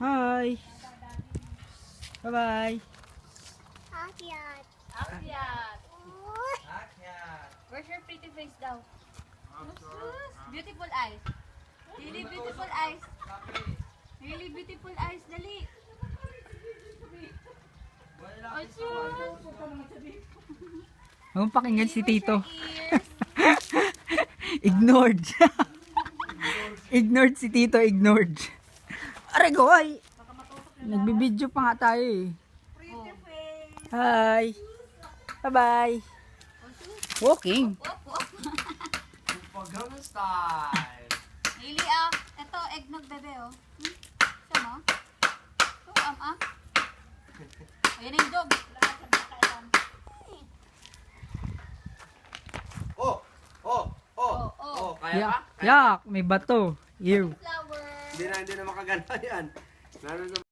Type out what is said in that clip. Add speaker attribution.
Speaker 1: Hi. Bye-bye.
Speaker 2: Akyat.
Speaker 3: Akyat.
Speaker 4: Akyat.
Speaker 3: Where's your pretty face daw? Beautiful eyes. Really beautiful eyes. Really beautiful eyes. Dali. Ay, sus.
Speaker 1: Huwag pakinggan si Tito.
Speaker 3: Ears.
Speaker 1: Ignored. Ignored si Tito, ignored. Arego, ay. Nagbibideo pa nga tayo eh.
Speaker 3: Oh.
Speaker 1: Hi. Bye-bye. Walking.
Speaker 3: Wop, wop.
Speaker 4: Pagano style.
Speaker 3: Really ito eggnog bebe oh. Sama? Ito Ayan yung dog.
Speaker 4: Kaya
Speaker 1: Yak,
Speaker 4: ka?
Speaker 1: yak, may bato. Ew.
Speaker 3: Flower.
Speaker 4: Hindi na makagana yan. Naroon sa